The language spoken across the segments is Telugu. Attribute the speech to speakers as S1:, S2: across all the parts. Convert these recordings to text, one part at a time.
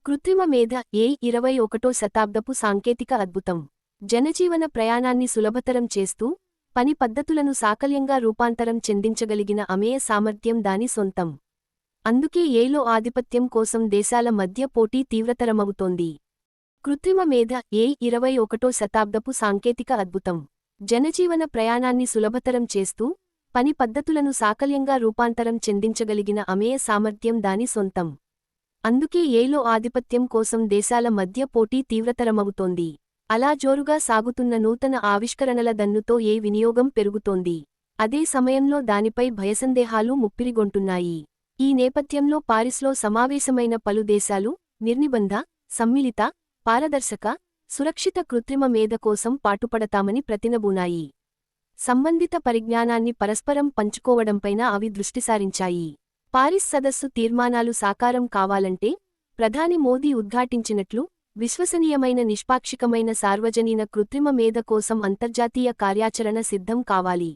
S1: కృత్రిమ మేధ ఏఐ 21వ శతాబ్దపు సాంకేతిక అద్భుతం. జనజీవన ప్రయాణాన్ని సులభతరం చేస్తూ, పని పద్ధతులను సాకల్యంగా రూపాంతరం చెందించగలిగిన అమేయ సామర్థ్యం దాని సొంతం. అందుకే ఏఐలో ఆధిపత్యం కోసం దేశాల మధ్య పోటీ తీవ్రతరమవుతోంది. కృత్రిమ మేధ ఏఐ 21వ శతాబ్దపు సాంకేతిక అద్భుతం. జనజీవన ప్రయాణాన్ని సులభతరం చేస్తూ, పని పద్ధతులను సాకల్యంగా రూపాంతరం చెందించగలిగిన అమేయ సామర్థ్యం దాని సొంతం. అందుకే ఏఐలో ఆధిపత్యం కోసం దేశాల మధ్య పోటీ తీవ్రతరమవుతోంది. అలా జోరుగా సాగుతున్న నూతన ఆవిష్కరణల దన్నుతో ఏఐ వినియోగం పెరుగుతోంది. అదే సమయంలో దానిపై భయసందేహాలు ముప్పిరిగొంటున్నాయి. ఈ నేపథ్యంలో పారిస్లో సమావేశమైన పలు దేశాలు నిర్నిబంధ, సమ్మిళిత, పారదర్శక, సురక్షిత కృత్రిమ మేధ కోసం పాటుపడతామని ప్రతినబూనాయి. సంబంధిత పరిజ్ఞానాన్ని పరస్పరం పంచుకోవడంపైన అవి దృష్టిసారించాయి. పారిస్ సదస్సు తీర్మానాలు సాకారం కావాలంటే, ప్రధాని మోదీ ఉద్ఘాటించినట్లు, విశ్వసనీయమైన నిష్పాక్షికమైన సార్వజనీన కృత్రిమ మేధ కోసం అంతర్జాతీయ కార్యాచరణ సిద్ధం కావాలి.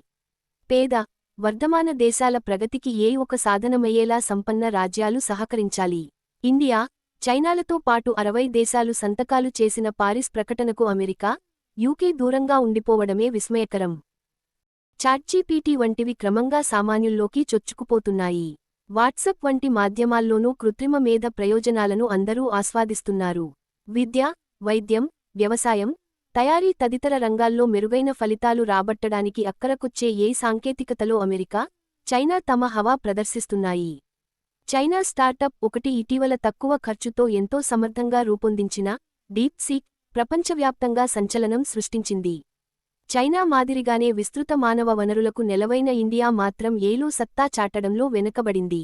S1: పేద, వర్ధమాన దేశాల ప్రగతికి ఏఐ ఒక సాధనమయ్యేలా సంపన్న రాజ్యాలు సహకరించాలి. ఇండియా, చైనాలతో పాటు 60 దేశాలు సంతకాలు చేసిన పారిస్ ప్రకటనకు అమెరికా, యూకే దూరంగా ఉండిపోవడమే విస్మయకరం. చాట్జీపీటీ వంటివి క్రమంగా సామాన్యుల్లోకి చొచ్చుకుపోతున్నాయి. వాట్సప్ వంటి మాధ్యమాల్లోనూ కృత్రిమ మేధ ప్రయోజనాలను అందరూ ఆస్వాదిస్తున్నారు. విద్య, వైద్యం, వ్యవసాయం, తయారీ తదితర రంగాల్లో మెరుగైన ఫలితాలు రాబట్టడానికి అక్కరకొచ్చే ఏఐ సాంకేతికతలో అమెరికా, చైనా తమ హవా ప్రదర్శిస్తున్నాయి. చైనా స్టార్టప్ ఒకటి ఇటీవల తక్కువ ఖర్చుతో ఎంతో సమర్థంగా రూపొందించిన డీప్ సీక్ ప్రపంచవ్యాప్తంగా సంచలనం సృష్టించింది. చైనా మాదిరిగానే విస్తృత మానవ వనరులకు నెలవైన ఇండియా మాత్రం ఏఐలో సత్తా చాటడంలో వెనుకబడింది.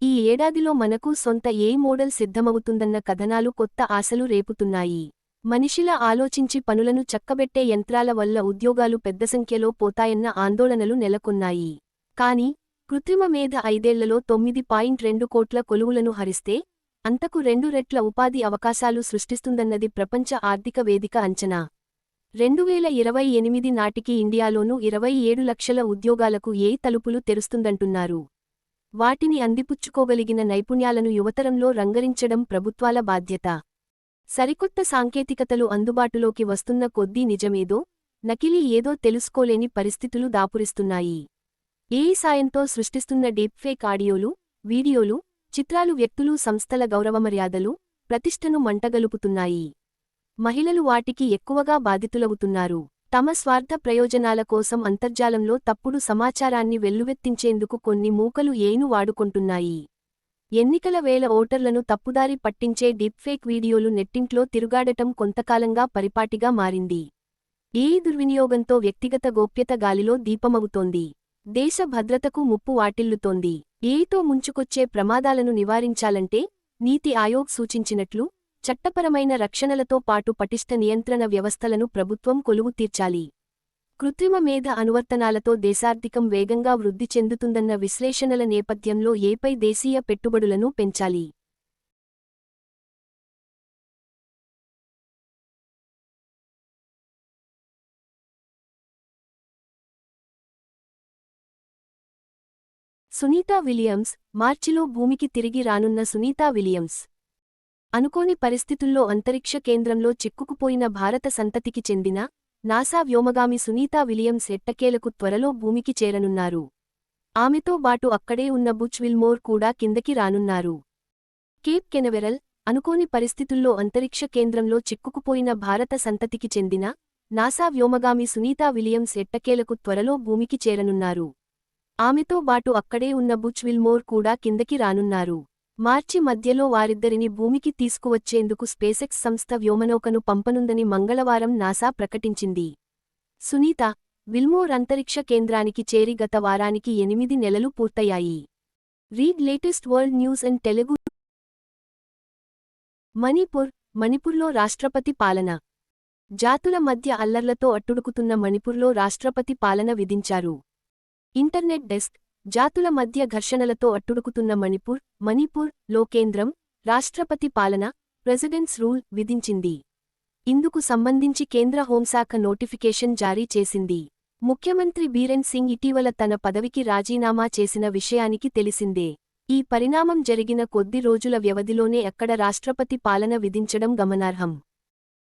S1: ఈ ఏడాదిలో మనకు సొంత ఏఐ మోడల్ సిద్ధమవుతుందన్న కథనాలు కొత్త ఆశలు రేపుతున్నాయి. మనిషిలా ఆలోచించి పనులను చక్కబెట్టే యంత్రాల వల్ల ఉద్యోగాలు పెద్ద సంఖ్యలో పోతాయన్న ఆందోళనలు నెలకొన్నాయి. కాని, కృత్రిమ మేధ 5 ఏళ్లలో 9.2 కోట్ల కొలువులను హరిస్తే, అంతకు 2 రెట్ల ఉపాధి అవకాశాలు సృష్టిస్తుందన్నది ప్రపంచ ఆర్థిక వేదిక అంచనా. 2028 నాటికి ఇండియాలోనూ 27 లక్షల ఉద్యోగాలకు ఏఐ తలుపులు తెరుస్తుందంటున్నారు. వాటిని అందిపుచ్చుకోగలిగిన నైపుణ్యాలను యువతరంలో రంగరించడం ప్రభుత్వాల బాధ్యత. సరికొత్త సాంకేతికతలు అందుబాటులోకి వస్తున్న కొద్దీ నిజమేదో, నకిలీ ఏదో తెలుసుకోలేని పరిస్థితులు దాపురిస్తున్నాయి. ఏఐ సాయంతో సృష్టిస్తున్న డీప్ఫేక్ ఆడియోలు, వీడియోలు, చిత్రాలు వ్యక్తులు, సంస్థల గౌరవమర్యాదలు, ప్రతిష్టను మంటగలుపుతున్నాయి. మహిళలు వాటికి ఎక్కువగా బాధితులవుతున్నారు. తమ స్వార్థ ప్రయోజనాల కోసం అంతర్జాలంలో తప్పుడు సమాచారాన్ని వెల్లువెత్తించేందుకు కొన్ని మూకలు ఏఐను వాడుకుంటున్నాయి. ఎన్నికల వేళ ఓటర్లను తప్పుదారి పట్టించే డీప్ఫేక్ వీడియోలు నెట్టింట్లో తిరుగాడటం కొంతకాలంగా పరిపాటిగా మారింది. ఏఐ దుర్వినియోగంతో వ్యక్తిగత గోప్యత గాలిలో దీపమవుతోంది. దేశ భద్రతకు ముప్పు వాటిల్లుతోంది. ఏఐతో ముంచుకొచ్చే ప్రమాదాలను నివారించాలంటే, నీతి ఆయోగ్ సూచించినట్లు, చట్టపరమైన రక్షణలతో పాటు పటిష్ట నియంత్రణ వ్యవస్థలను ప్రభుత్వం కొలువు తీర్చాలి. కృత్రిమ మేధ అనువర్తనాలతో దేశార్థికం వేగంగా వృద్ధి చెందుతుందన్న విశ్లేషణల నేపథ్యంలో ఏఐపై దేశీయ పెట్టుబడులను పెంచాలి. సునీతా విలియమ్స్, మార్చిలో భూమికి తిరిగి రానున్న సునీతా విలియమ్స్. అనుకోని పరిస్థితుల్లో అంతరిక్ష కేంద్రంలో చిక్కుకుపోయిన భారత సంతతికి చెందిన నాసా వ్యోమగామి సునీతా విలియమ్స్ ఎట్టకేలకు త్వరలో భూమికి చేరనున్నారు. ఆమెతో బాటు అక్కడే ఉన్న బుచ్ విల్మోర్ కూడా కిందకి రానున్నారు. కేప్ కెనవెరల్, అనుకోని పరిస్థితుల్లో అంతరిక్ష కేంద్రంలో చిక్కుకుపోయిన భారత సంతతికి చెందిన నాసా వ్యోమగామి సునీతా విలియమ్స్ ఎట్టకేలకు త్వరలో భూమికి చేరనున్నారు. ఆమెతో బాటు అక్కడే ఉన్న బుచ్ విల్మోర్ కూడా కిందకి రానున్నారు. మార్చి మధ్యలో వారిద్దరిని భూమికి తీసుకువచ్చేందుకు స్పేసెక్స్ సంస్థ వ్యోమనౌకను పంపనుందని మంగళవారం నాసా ప్రకటించింది. సునీత, విల్మోర్ అంతరిక్ష కేంద్రానికి చేరి గత వారానికి 8 నెలలు పూర్తయ్యాయి. Read latest world news in Telugu. మణిపూర్లో రాష్ట్రపతి పాలన. జాతుల మధ్య అల్లర్లతో అట్టుడుకుతున్న మణిపూర్లో రాష్ట్రపతి పాలన విధించారు. Internet desk. జాతుల మధ్య ఘర్షణలతో అట్టుడుకుతున్న మణిపూర్ లో కేంద్రం రాష్ట్రపతి పాలన, ప్రెసిడెంట్స్ రూల్ విధించింది. ఇందుకు సంబంధించి కేంద్ర హోంశాఖ నోటిఫికేషన్ జారీ చేసింది. ముఖ్యమంత్రి బీరెన్ సింగ్ ఇటీవల తన పదవికి రాజీనామా చేసిన విషయానికి తెలిసిందే. ఈ పరిణామం జరిగిన కొద్ది రోజుల వ్యవధిలోనే అక్కడ రాష్ట్రపతి పాలన విధించడం గమనార్హం.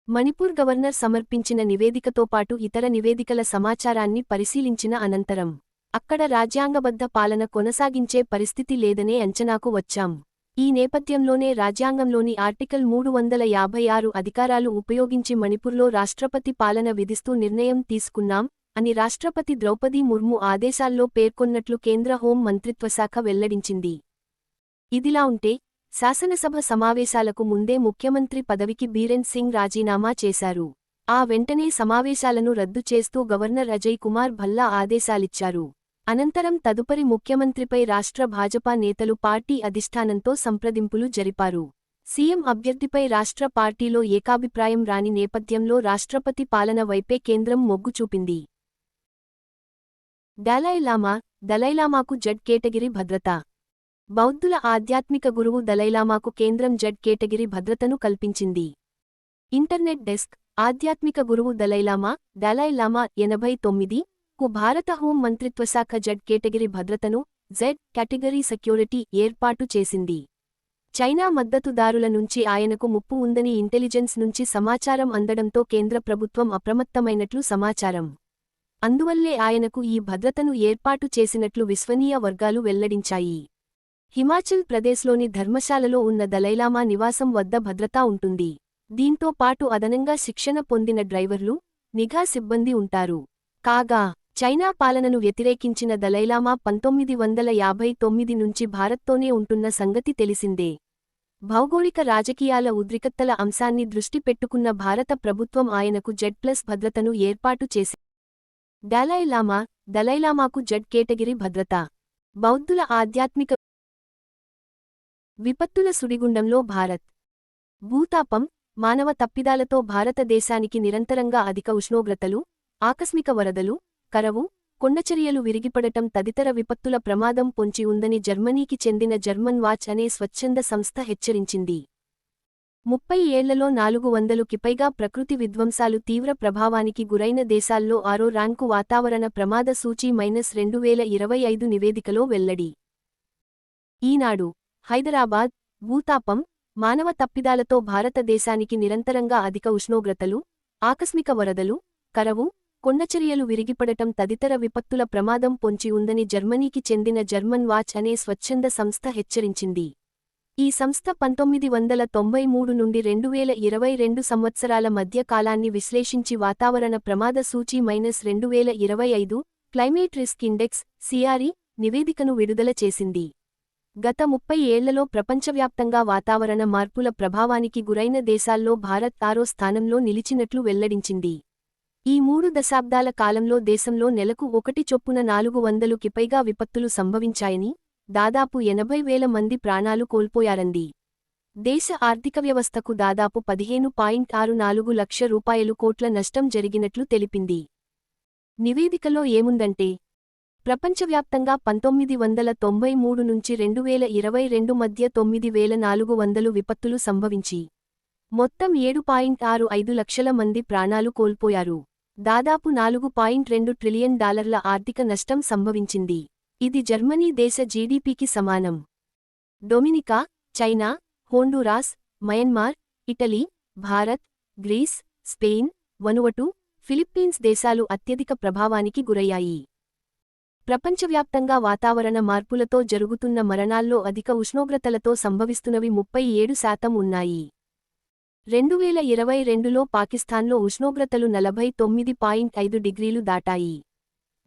S1: మణిపూర్ గవర్నర్ సమర్పించిన నివేదికతో పాటు ఇతర నివేదికల సమాచారాన్ని పరిశీలించిన అనంతరం అక్కడ రాజ్యాంగబద్ధ పాలన కొనసాగించే పరిస్థితి లేదనే అంచనాకు వచ్చాం. ఈ నేపథ్యంలోనే రాజ్యాంగంలోని ఆర్టికల్ 356 అధికారాలు ఉపయోగించి మణిపూర్లో రాష్ట్రపతి పాలన విధిస్తూ నిర్ణయం తీసుకున్నాం అని రాష్ట్రపతి ద్రౌపదీ ముర్ము ఆదేశాల్లో పేర్కొన్నట్లు కేంద్ర హోం మంత్రిత్వశాఖ వెల్లడించింది. ఇదిలా ఉంటే శాసనసభ సమావేశాలకు ముందే ముఖ్యమంత్రి పదవికి బీరెన్ సింగ్ రాజీనామా చేశారు. ఆ వెంటనే సమావేశాలను రద్దు చేస్తూ గవర్నర్ అజయ్ కుమార్ భల్లా ఆదేశాలిచ్చారు. అనంతరం తదుపరి ముఖ్యమంత్రిపై రాష్ట్ర భాజపా నేతలు పార్టీ అధిష్టానంతో సంప్రదింపులు జరిపారు. సీఎం అభ్యర్థిపై రాష్ట్ర పార్టీలో ఏకాభిప్రాయం రాని నేపథ్యంలో రాష్ట్రపతి పాలన వైపే కేంద్రం మొగ్గు చూపింది. దలైలామాకు జడ్ కేటగిరీ భద్రత. బౌద్ధుల ఆధ్యాత్మిక గురువు దలైలామాకు కేంద్రం జడ్ కేటగిరీ భద్రతను కల్పించింది. Internet desk. ఆధ్యాత్మిక గురువు దలైలామా 89 కు భారత హోం మంత్రిత్వశాఖ జడ్ కేటగిరీ భద్రతను జెడ్ కేటగిరీ సెక్యూరిటీ ఏర్పాటు చేసింది. చైనా మద్దతుదారుల నుంచి ఆయనకు ముప్పు ఉందని ఇంటెలిజెన్స్ నుంచి సమాచారం అందడంతో కేంద్ర ప్రభుత్వం అప్రమత్తమైనట్లు సమాచారం. అందువల్లే ఆయనకు ఈ భద్రతను ఏర్పాటు చేసినట్లు విశ్వనీయ వర్గాలు వెల్లడించాయి. హిమాచల్ ప్రదేశ్లోని ధర్మశాలలో ఉన్న దలైలామా నివాసం వద్ద భద్రతా ఉంటుంది. దీంతో పాటు అదనంగా శిక్షణ పొందిన డ్రైవర్లు, నిఘా సిబ్బంది ఉంటారు. కాగా చైనా పాలనను వ్యతిరేకించిన దలైలామా 1959 నుంచి భారత్తోనే ఉంటున్న సంగతి తెలిసిందే. భౌగోళిక రాజకీయాల ఉద్రిక్తతల అంశాన్ని దృష్టి పెట్టుకున్న భారత ప్రభుత్వం ఆయనకు జెడ్+ భద్రతను ఏర్పాటు చేసింది. దలైలామాకు జెడ్ కేటగిరీ భద్రత. బౌద్ధుల ఆధ్యాత్మిక విపత్తుల సుడిగుండంలో భారత్. భూతాపం, మానవ తప్పిదాలతో భారతదేశానికి నిరంతరంగా అధిక ఉష్ణోగ్రతలు, ఆకస్మిక వరదలు, కరవు, కొండచరియలు విరిగిపడటం తదితర విపత్తుల ప్రమాదం పొంచి ఉందని జర్మనీకి చెందిన జర్మన్ వాచ్ అనే స్వచ్ఛంద సంస్థ హెచ్చరించింది. 30 ఏళ్లలో 400కి పైగా ప్రకృతి విధ్వంసాలు తీవ్ర ప్రభావానికి గురైన దేశాల్లో 6వ ర్యాంకు వాతావరణ ప్రమాద సూచీ -2025 నివేదికలో వెల్లడి. ఈనాడు. హైదరాబాద్. భూతాపం, మానవ తప్పిదాలతో భారతదేశానికి నిరంతరంగా అధిక ఉష్ణోగ్రతలు, ఆకస్మిక వరదలు, కరవు, కొండచరియలు విరిగిపడటం తదితర విపత్తుల ప్రమాదం పొంచి ఉందని జర్మనీకి చెందిన జర్మన్ వాచ్ అనే స్వచ్ఛంద సంస్థ హెచ్చరించింది. ఈ సంస్థ 1993 నుండి 2022 సంవత్సరాల మధ్య కాలాన్ని విశ్లేషించి వాతావరణ ప్రమాద సూచీ -2025 క్లైమేట్ రిస్క్ ఇండెక్స్ (CRE) నివేదికను విడుదల చేసింది. గత 30 ఏళ్లలో ప్రపంచవ్యాప్తంగా వాతావరణ మార్పుల ప్రభావానికి గురైన దేశాల్లో భారత్ 6వ స్థానంలో నిలిచినట్లు వెల్లడించింది. ఈ 3 దశాబ్దాల కాలంలో దేశంలో నెలకు 1 చొప్పున 400కి పైగా విపత్తులు సంభవించాయని, దాదాపు 80,000 మంది ప్రాణాలు కోల్పోయారంది. దేశ ఆర్థిక వ్యవస్థకు దాదాపు 15.64 లక్షల కోట్ల నష్టం జరిగినట్లు తెలిపింది. నివేదికలో ఏముందంటే, ప్రపంచవ్యాప్తంగా 1993 నుంచి 2022 మధ్య 9,400 విపత్తులు సంభవించి మొత్తం 7.65 లక్షల మంది ప్రాణాలు కోల్పోయారు. దాదాపు $4.2 ట్రిలియన్ ఆర్థిక నష్టం సంభవించింది. ఇది జర్మనీ దేశ జీడీపీకి సమానం. Dominica, China, Honduras, Myanmar, Italy, Bharat, Greece, Spain, Vanuatu, Philippines దేశాలు అత్యధిక ప్రభావానికి గురయ్యాయి. ప్రపంచవ్యాప్తంగా వాతావరణ మార్పులతో జరుగుతున్న మరణాల్లో అధిక ఉష్ణోగ్రతలతో సంభవిస్తున్నవి 37% ఉన్నాయి. 2022లో పాకిస్తాన్లో ఉష్ణోగ్రతలు 49.5 డిగ్రీలు దాటాయి.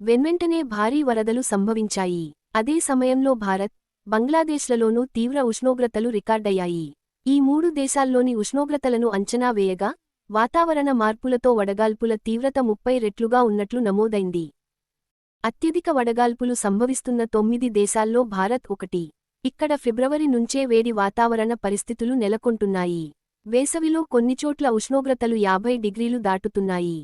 S1: వెన్వెంటనే భారీ వరదలు సంభవించాయి. అదే సమయంలో భారత్, బంగ్లాదేశ్లలోనూ తీవ్ర ఉష్ణోగ్రతలు రికార్డయ్యాయి. ఈ 3 దేశాల్లోని ఉష్ణోగ్రతలను అంచనా వేయగా, వాతావరణ మార్పులతో వడగాల్పుల తీవ్రత 30 రెట్లుగా ఉన్నట్లు నమోదైంది. అత్యధిక వడగాల్పులు సంభవిస్తున్న 9 దేశాల్లో భారత్ ఒకటి. ఇక్కడ ఫిబ్రవరి నుంచే వేడి వాతావరణ పరిస్థితులు నెలకొంటున్నాయి. వేసవిలో కొన్నిచోట్ల ఉష్ణోగ్రతలు 50 డిగ్రీలు దాటుతున్నాయి.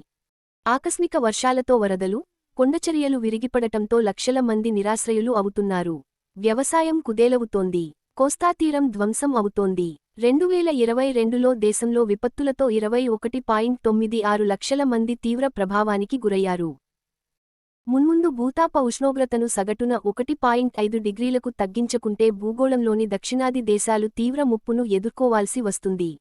S1: ఆకస్మిక వర్షాలతో వరదలు, కొండచరియలు విరిగిపడటంతో లక్షల మంది నిరాశ్రయులు అవుతున్నారు. వ్యవసాయం కుదేలవుతోంది. కోస్తాతీరం ధ్వంసం అవుతోంది. 2022లో దేశంలో విపత్తులతో 21.96 లక్షల మంది తీవ్ర ప్రభావానికి గురయ్యారు. మున్ముందు భూతాప ఉష్ణోగ్రతను సగటున 1.5 డిగ్రీలకు తగ్గించకుంటే భూగోళంలోని దక్షిణాది దేశాలు తీవ్ర ముప్పును ఎదుర్కోవాల్సి వస్తుంది.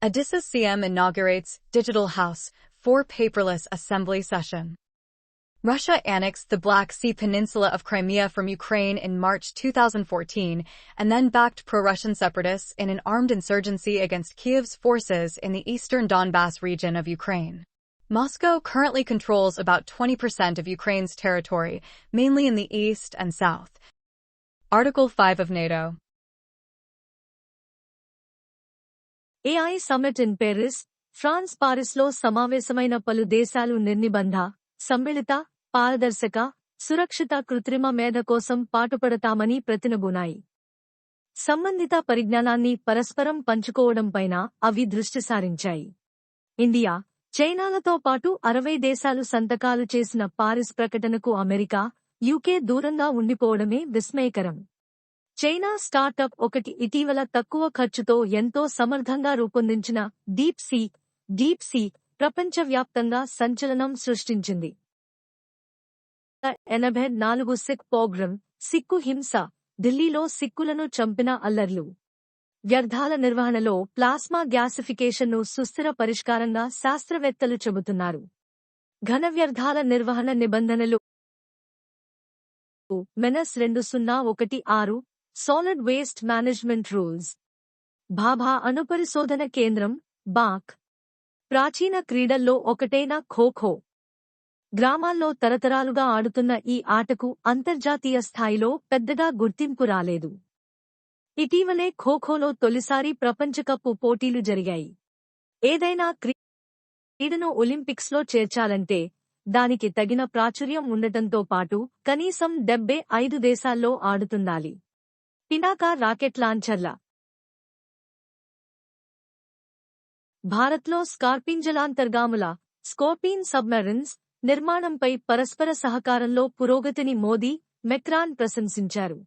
S2: Odisha CM inaugurates Digital House for paperless assembly session. Russia annexed the Black Sea Peninsula of Crimea from Ukraine in March 2014 and then backed pro-Russian separatists in an armed insurgency against Kyiv's forces in the eastern Donbass region of Ukraine. Moscow currently controls about 20% of Ukraine's territory, mainly in the east and south. Article 5 of NATO.
S3: AI Summit in Paris, France పారిస్లో సమావేశమైన పలు దేశాలు నిర్నిబంధ, సమ్మిళిత, పారదర్శక, సురక్షిత కృత్రిమ మేధ కోసం పాటుపడతామని ప్రతినబూనాయి. సంబంధిత పరిజ్ఞానాన్ని పరస్పరం పంచుకోవడంపైన అవి దృష్టి సారించాయి. ఇండియా, చైనాలతో పాటు 60 దేశాలు సంతకాలు చేసిన పారిస్ ప్రకటనకు అమెరికా, యూకే దూరంగా ఉండిపోవడమే విస్మయకరం. చైనా స్టార్టప్ ఒకటి ఇటీవల తక్కువ ఖర్చుతో ఎంతో సమర్థంగా రూపొందించిన డీప్ సీ ప్రపంచవ్యాప్తంగా సంచలనం సృష్టించింది. 84 సిక్ పోగ్రమ్, సిక్కు హింస, ఢిల్లీలో సిక్కులను చంపిన అల్లర్లు. వ్యర్థాల నిర్వహణలో ప్లాస్మా గ్యాసిఫికేషన్ను సుస్థిర పరిష్కారంగా శాస్త్రవేత్తలు చెబుతున్నారు. ఘన వ్యర్థాల నిర్వహణ నిబంధనలు మెనస్ 2016 solid waste management rules. Bhabha అణుపరిశోధన కేంద్రం, బాక్. ప్రాచీన క్రీడల్లో ఒకటైన ఖోఖో. గ్రామాల్లో తరతరాలుగా ఆడుతున్న ఈ ఆటకు అంతర్జాతీయ స్థాయిలో పెద్దగా గుర్తింపు రాలేదు. ఇటీవలే ఖోఖోలో తొలిసారి ప్రపంచకప్ పోటీలు జరిగాయి. ఏదైనా క్రీడను ఒలింపిక్స్లో చేర్చాలంటే దానికి తగిన ప్రాచుర్యం ఉండటంతో పాటు కనీసం 75 దేశాల్లో ఆడుతుండాలి. పినాకా రాకెట్ లాంఛర్ల. భారత్లో స్కార్పిన్ జలాంతర్గాముల స్కోర్పిన్ సబ్మెరిన్స్ నిర్మాణంపై పరస్పర సహకారంలో పురోగతిని మోదీ, మెక్రాన్ ప్రశంసించారు.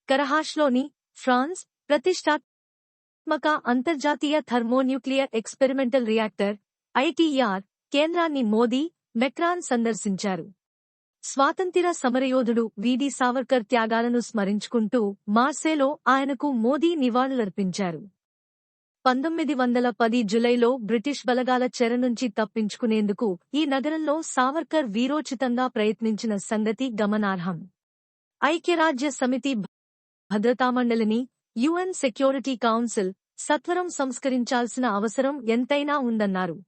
S3: కరహాష్లోని ఫ్రాన్స్ ప్రతిష్టాత్మక అంతర్జాతీయ థర్మోన్యూక్లియర్ ఎక్స్పెరిమెంటల్ రియాక్టర్ ITER కేంద్రాన్ని మోదీ, మెక్రాన్ సందర్శించారు. స్వాతంత్ర్య సమరయోధుడు వీడి సావర్కర్ త్యాగాలను స్మరించుకుంటూ మార్సేలో ఆయనకు మోదీ నివాళులర్పించారు. 1910 జులైలో బ్రిటిష్ బలగాల చెర నుంచి తప్పించుకునేందుకు ఈ నగరంలో సావర్కర్ వీరోచితంగా ప్రయత్నించిన సంగతి గమనార్హం. ఐక్యరాజ్య సమితి భద్రతామండలిని, UN సెక్యూరిటీ కౌన్సిల్ సత్వరం సంస్కరించాల్సిన అవసరం ఎంతైనా ఉందన్నారు.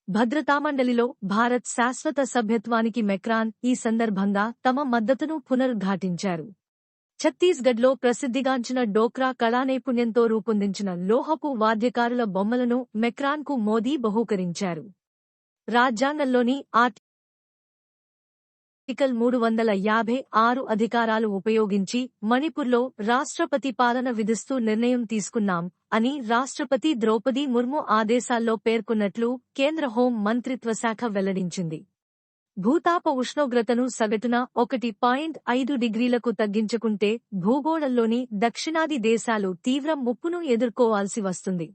S3: భద్రతామండలిలో భారత్ శాశ్వత సభ్యత్వానికి మెక్రాన్ ఈ సందర్భంగా తమ మద్దతును పునరుద్ఘాటించారు. ఛత్తీస్గఢ్లో ప్రసిద్ధిగాంచిన డోక్రా కళానైపుణ్యంతో రూపొందించిన లోహపు వాద్యకారుల బొమ్మలను మెక్రాన్కు మోదీ బహూకరించారు. రాజ్యాంగంలోని ఆర్టికల్ 356 అధికారాలు ఉపయోగించి మణిపూర్లో రాష్ట్రపతి పాలన విధిస్తూ నిర్ణయం తీసుకున్నాం అని రాష్ట్రపతి ద్రౌపది ముర్ము ఆదేశాల్లో పేర్కొన్నట్లు కేంద్ర హోం మంత్రిత్వ శాఖ వెల్లడించింది. భూతాప ఉష్ణోగ్రతను సగటున 1.5 డిగ్రీలకు తగ్గించకుంటే భూగోళంలోని దక్షిణాది దేశాలు తీవ్ర ముప్పును ఎదుర్కోవాల్సి వస్తుంది.